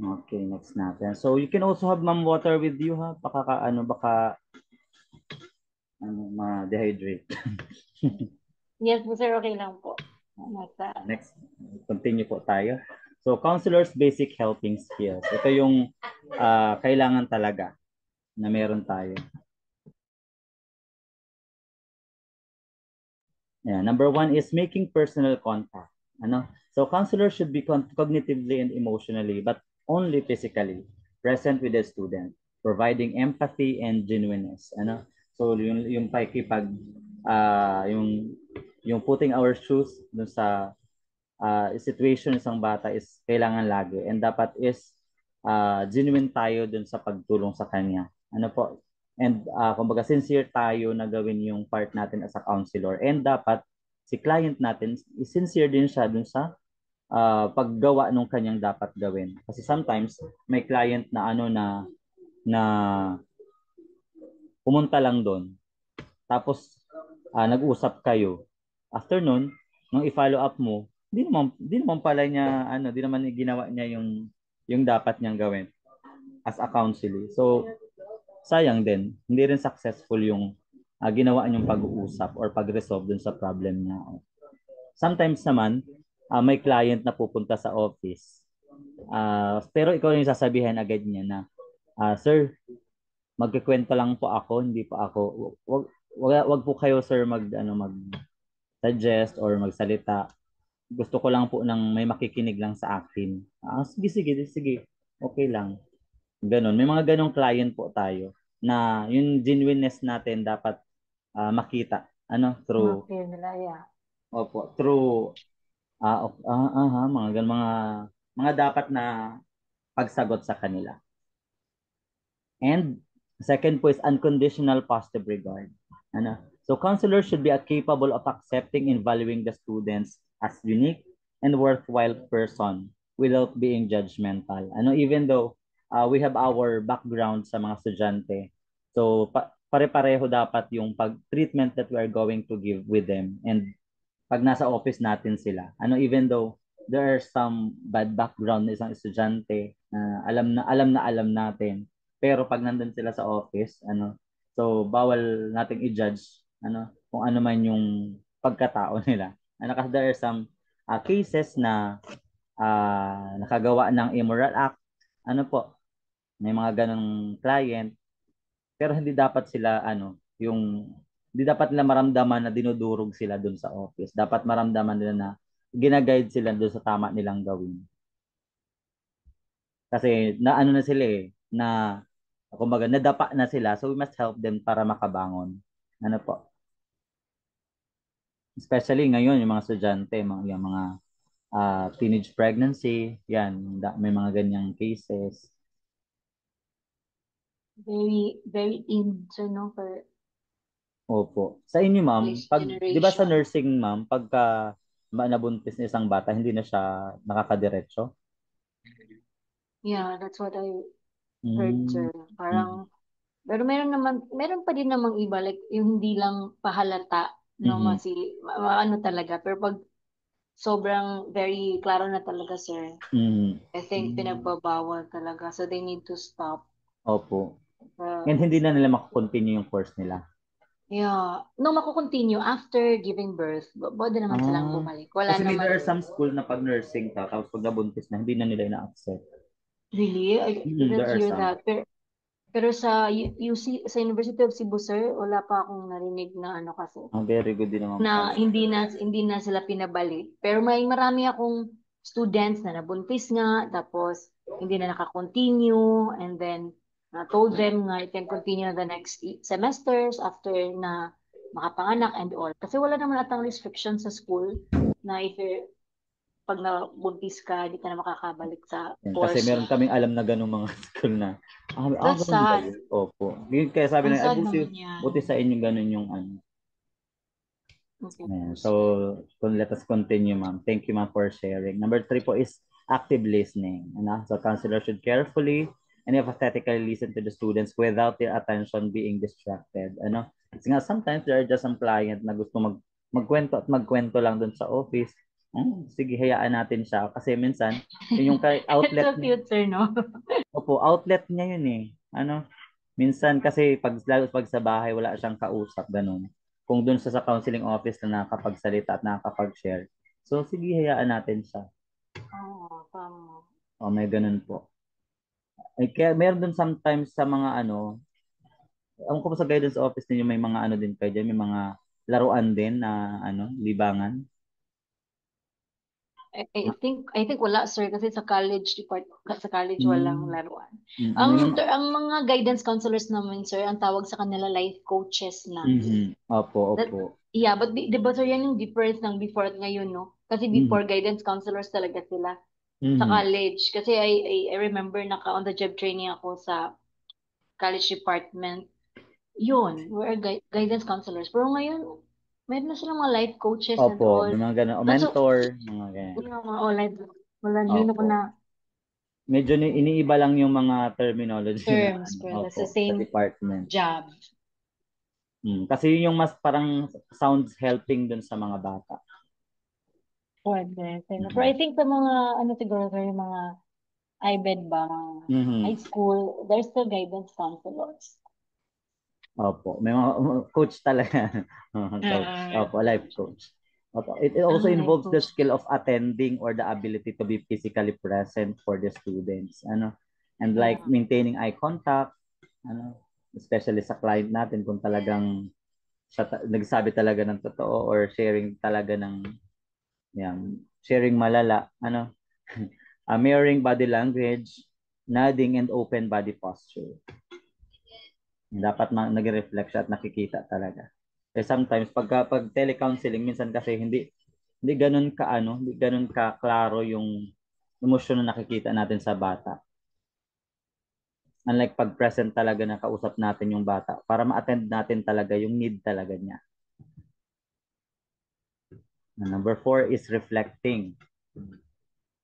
Okay, next natin. So you can also have ma'am water with you ha. Baka ma-dehydrate. yes, sir, okay lang po. Nasa, Next, continue po tayo. So counselor's basic helping skills. Ito yung kailangan talaga na meron tayo. Yeah, number one is making personal contact. Ano? So counselor should be cognitively and emotionally, but only physically, present with the student, providing empathy and genuineness. Ano? So yung pakikipag yung putting our shoes dun sa situation ng isang bata is kailangan lagi and dapat is genuine tayo dun sa pagtulong sa kanya. Ano po? And kumbaga sincere tayo na gawin yung part natin as a counselor and dapat si client natin sincere din siya dun sa paggawa ng kanyang dapat gawin. Kasi sometimes may client na na pumunta lang doon tapos nag-usap kayo. After nun, nung i-follow up mo, di naman pala niya di naman ginawa niya yung dapat niyang gawin as a counselor. So sayang din, hindi rin successful yung ginawa niyong pag-uusap or pag-resolve dun sa problem niya. Sometimes naman, may client na pupunta sa office. Pero ikaw yung sasabihin agad niya na, Sir, magkikwento lang po ako, hindi po ako. Wag po kayo, sir, mag-suggest or magsalita. Gusto ko lang po ng may makikinig lang sa akin. Sige, sige, sige. Okay lang. Ganon. May mga ganong client po tayo na yung genuineness natin dapat makita through ma-feel nila, yeah. opo through mga dapat na pagsagot sa kanila. And second po is unconditional positive regard. So counselors should be capable of accepting and valuing the students as unique and worthwhile person without being judgmental. Even though we have our background sa mga estudyante. So pare-pareho dapat yung pag-treatment that we are going to give with them. And pag nasa office natin sila, even though there are some bad background na isang estudyante, alam natin, pero pag nandun sila sa office, so bawal nating i-judge, kung ano man yung pagkatao nila. Kasi there are some cases na nakagawa ng immoral act, po, may mga ganong client, pero hindi dapat sila hindi dapat nila maramdaman na dinudurog sila dun sa office. Dapat maramdaman nila na ginaguide sila dun sa tama nilang gawin. Kasi na sila na kumbaga nadapa na sila, so we must help them para makabangon. Po? Especially ngayon yung mga estudyante, yung mga teenage pregnancy, yan, may mga ganyang cases. Very, very in, so no, for Opo. Sa inyo, ma'am, this 'di ba sa generation. nursing, ma'am, pagka nabuntis na isang bata, hindi na siya nakakadiretso? Yeah, that's what I heard, Mm. sir. Parang, pero meron pa din namang iba, like, yung hindi lang pahalata, no, Mhm. ano talaga. Pero pag sobrang very klaro na talaga, sir, Mhm. I think pinagbabawal talaga. So they need to stop. Opo. And hindi na nila mako-continue yung course nila. Yeah. No, mako-continue after giving birth. Pwede naman silang bumalik. Wala Kasi there naman. are some school na pag nursing tapos pag nabuntis na, hindi na nila ina-accept. Really? I didn't There are hear some. that. Pero Pero sa UC, sa University of Cebu, sir, wala pa akong narinig na ano kasi Very good din naman na pala. hindi na sila pinabalik. Pero marami akong students na nabuntis nga, tapos hindi na naka-continue, and then told them nga it can continue the next semesters after na makapanganak and all. Kasi wala naman atang restriction sa school na if pag nabuntis ka, hindi ka na makakabalik sa Yan, kasi course. meron kaming alam na ganung mga school na, That's ganun ba sad. yun? Opo. Kaya sabi Ang na, sad buti, naman yan. buti sa inyo ganun yung ano. Okay, Ayan. po, So, sir. let us continue, ma'am. Thank you, ma'am, for sharing. Number 3 po is active listening. Ano? So, counselor should carefully and empathetically listen to the students without their attention being distracted. Ano? Kasi nga, sometimes there are just some client na gusto magkwento at magkwento lang dun sa office. Sige, hayaan natin siya. Kasi minsan, yun yung It's outlet so niya. cute, sir, no? Opo, outlet niya yun eh. Ano? Minsan kasi lalo pag sa bahay wala siyang kausap ganun. Kung dun sa counseling office na nakakapagsalita at nakakapag-share. So sige, hayaan natin siya. Oo, tama. May ganun po. Kaya meron dun sometimes sa mga ano, ang ko sa guidance office ninyo may mga ano din kayo dyan, may mga laruan din na ano, libangan. I think wala, sir, kasi sa college walang Mm, laruan. may mga, Ang mga guidance counselors naman, sir, ang tawag sa kanila life coaches na. Opo, That, opo. yeah, but di ba, sir, yan yung difference ng before at ngayon, no? Kasi Mhm, before guidance counselors talaga sila sa mhm. college. Kasi I remember on the job training ako sa college department. Yun, we're guidance counselors. Pero ngayon, meron na silang mga life coaches and Opo, all. may mga ganun. O, Kaso, mentor, mga ganyan. yung mga life, wala, hindi na ko Opo. na Medyo iniiba lang yung mga terminology na terms, ano, pero that's opo, the sa same department. job. Kasi yun yung mas parang sounds helping dun sa mga bata. Pwede. Pero Mhm. I think sa mga, ano siguro, sir, yung mga IBED ba, mga Mhm. high school, there's still guidance counselors. Opo, may mga coach talaga. Coach. Ah, Opo, life coach. Opo. It also life involves the coach. skill of attending or the ability to be physically present for the students. Ano? And like Yeah. maintaining eye contact, ano, especially sa client natin kung talagang nagsabi talaga ng totoo or sharing talaga ng yan, sharing malala, ano, mirroring body language, nodding and open body posture. Dapat nagre-reflect siya at nakikita talaga. Kasi sometimes pag telecounseling minsan kasi hindi ganoon ka ano, hindi ganoon ka klaro yung emosyon na nakikita natin sa bata. Unlike pag present talaga na kausap natin yung bata para ma-attend natin talaga yung need talaga niya. Number 4 is reflecting.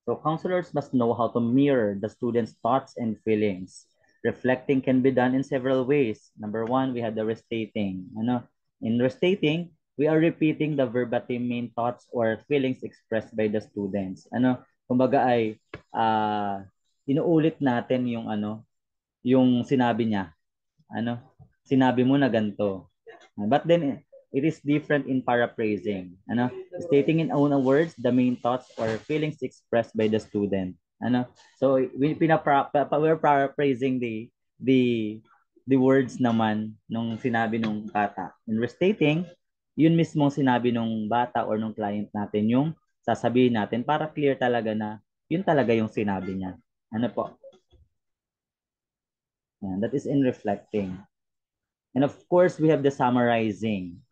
So counselors must know how to mirror the students' thoughts and feelings. Reflecting can be done in several ways. Number 1, we have the restating. Ano? In restating, we are repeating the verbatim main thoughts or feelings expressed by the students. Ano? Kumbaga ay inuulit natin yung ano, yung sinabi niya. Ano? Sinabi mo na ganito. But then it is different in paraphrasing. Ano? Stating in own words the main thoughts or feelings expressed by the student. Ano? So we're paraphrasing the the words naman nung sinabi nung bata. In restating, yun mismo sinabi nung bata or nung client natin yung sasabihin natin para clear talaga na yun talaga yung sinabi niya. Ano po? Yan, that is in reflecting. And of course, we have the summarizing.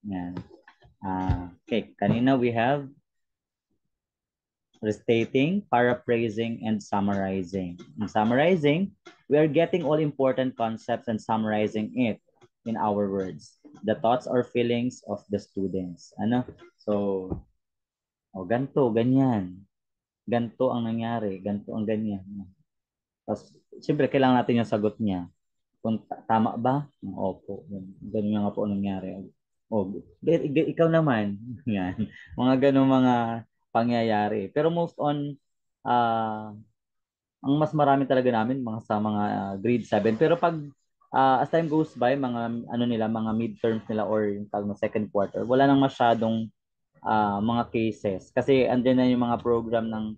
Yan. Okay, kanina we have restating, paraphrasing, and summarizing. In summarizing, we are getting all important concepts and summarizing it in our words. The thoughts or feelings of the students. Ano? So, ganto, ganyan. Ganto ang nangyari. Ganto ang ganyan. Tapos, siyempre, kailangan natin yung sagot niya. Kung tama ba? Opo. Ganun nga po ang nangyari. Ikaw naman. Yan. Mga ganun mga pangyayari. Pero most on, ang mas marami talaga namin mga sa mga grade 7. Pero pag as time goes by, mga ano nila, mga midterms nila or yung tag na second quarter, wala nang masyadong mga cases. Kasi andyan na yung mga program ng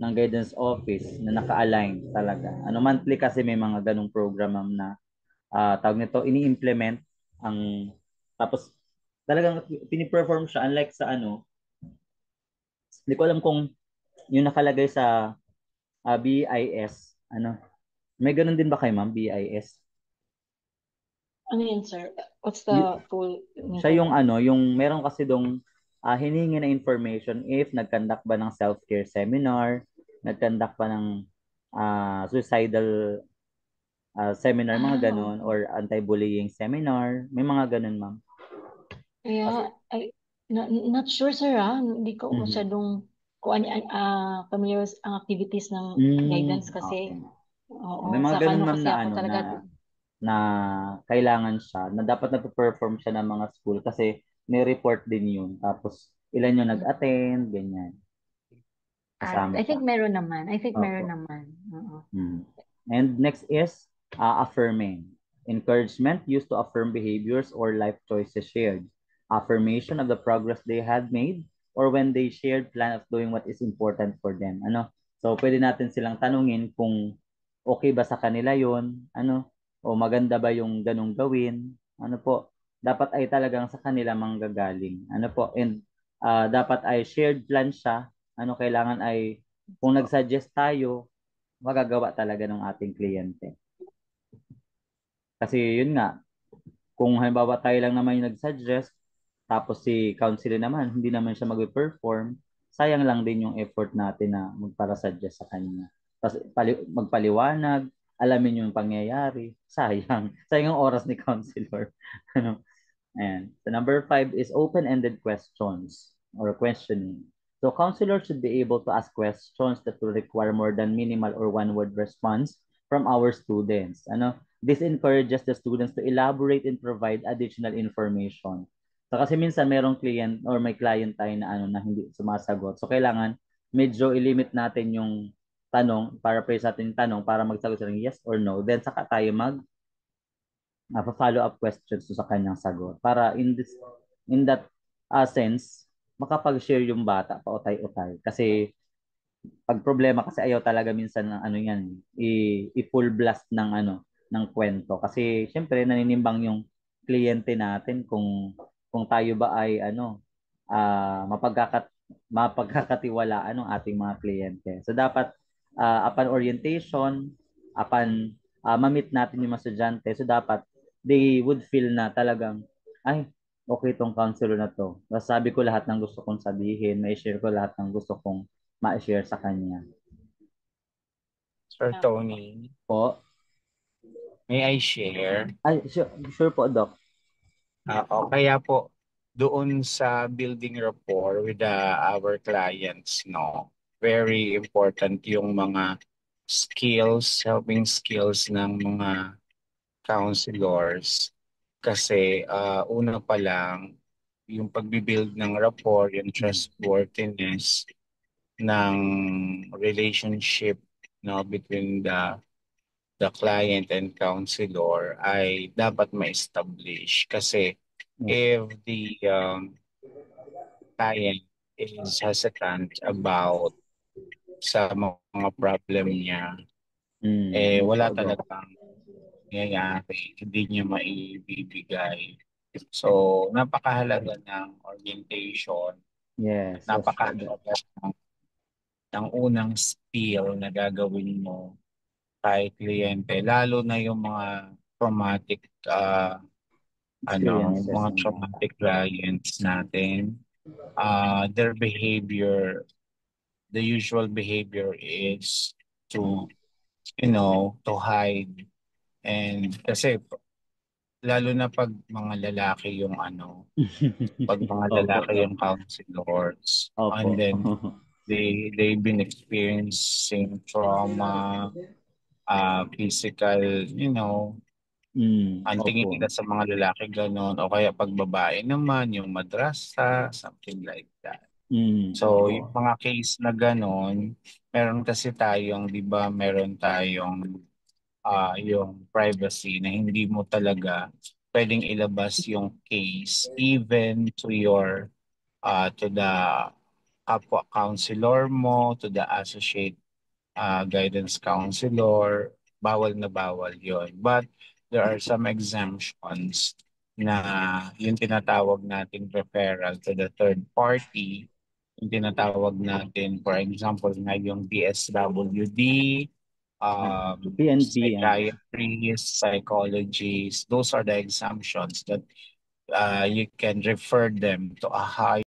ng guidance office na naka-align talaga. Monthly kasi may mga ganong program ma'am na tawag nito, ini-implement ang tapos talagang pini-perform siya unlike sa hindi ko alam kung yung nakalagay sa BIS, may ganun din ba kay ma'am, BIS? Ano yun, sir? What's Y- the full Siya nito? yung yung meron kasi dong hinihingi na information if nag-conduct ba ng self-care seminar, nag-conduct ba ng suicidal seminar, mga Ah, ganun, or anti-bullying seminar, may mga ganun ma'am. Kasi, kaya, not sure, sir, ah. Hindi ko mhm. masyadong kung familiar ang activities ng guidance Okay. kasi, May oo, mga sa ganun kano ma'am kasi na ako na talaga, na kailangan siya, na dapat na-perform siya ng mga school kasi ni-report din yun. Tapos ilan yung nag-attend, ganyan. Kasama I pa. think meron naman. I think meron Opo. naman. Oo. Mm. And next is affirming. Encouragement used to affirm behaviors or life choices shared. Affirmation of the progress they had made or when they shared plan of doing what is important for them. So pwede natin silang tanungin kung okay ba sa kanila yon, o maganda ba yung ganong gawin. Po, dapat ay talagang sa kanila manggagaling. Po, and dapat ay shared plan siya. Kailangan ay kung nag-suggest tayo, magagawa talaga ng ating kliyente. Kasi yun nga, kung halimbawa tayo lang naman yung nag-suggest, tapos si counselor naman, hindi naman siya mag-perform, sayang lang din yung effort natin na magpara-suggest sa kanya. Tapos magpaliwanag, alamin yung pangyayari, sayang. Sayang ang oras ni counselor. ano, Ayan. So number 5 is open-ended questions or questioning. So counselors should be able to ask questions that will require more than minimal or one-word response from our students. This encourages the students to elaborate and provide additional information. So kasi minsan mayroong client or may client tayo na na hindi sumasagot. So kailangan medyo i-limit natin yung tanong, para phrase natin yung tanong para magsagot sila ng yes or no. Then saka tayo follow up questions sa kanyang sagot para in that sense makapag-share yung bata pa utay-utay kasi pag problema kasi ayaw talaga minsan ng yan i-full blast ng ng kwento kasi syempre naninimbang yung kliyente natin kung tayo ba ay mapagkakatiwalaan ng ating mga kliyente. So dapat upon orientation, upon ma-meet natin yung mga estudyante, so dapat they would feel na talagang ay okay tong counselor na to. Sabi ko lahat ng gusto kong sabihin, may share ko lahat ng gusto kong ma-share sa kanya. Sir Tama po. Tony, Po? may I share? Ay, sure po, Doc. O kaya po, doon sa building rapport with our clients, no, very important yung mga skills, helping skills ng mga counselors. Kasi una pa lang, yung pagbibuild ng rapport, yung Mm. trustworthiness ng relationship, no, between the client and counselor ay dapat ma-establish kasi Yes. if the client is hesitant about sa mga problem niya, Opo, wala Doc. talagang nangyayari, hindi niya maibibigay. So, napakahalaga ng orientation, Yes po, Doc. napakahalaga ng unang skill na gagawin mo kay kliyente, lalo na yung mga traumatic Experiences. mga traumatic clients natin, their behavior, the usual behavior is to, to hide. And kasi lalo na pag mga lalaki yung pag mga Opo, lalaki Doc. yung counselors, Opo. and then they've been experiencing trauma, physical, ang Opo. tingin nila sa mga lalaki gano'n, o kaya pag babae naman, yung madrasa, something like that. So, Opo. yung mga case na gano'n, meron kasi tayong, di ba, meron tayong yung privacy na hindi mo talaga pwedeng ilabas yung case even to your to the kapwa counselor mo, to the associate guidance counselor, bawal na bawal yon. But there are some exemptions na yung tinatawag nating referral to the third party, yung tinatawag natin, for example, na yung DSWD, PNP. psychiatrists, psychologists, those are the exemptions that you can refer them to a higher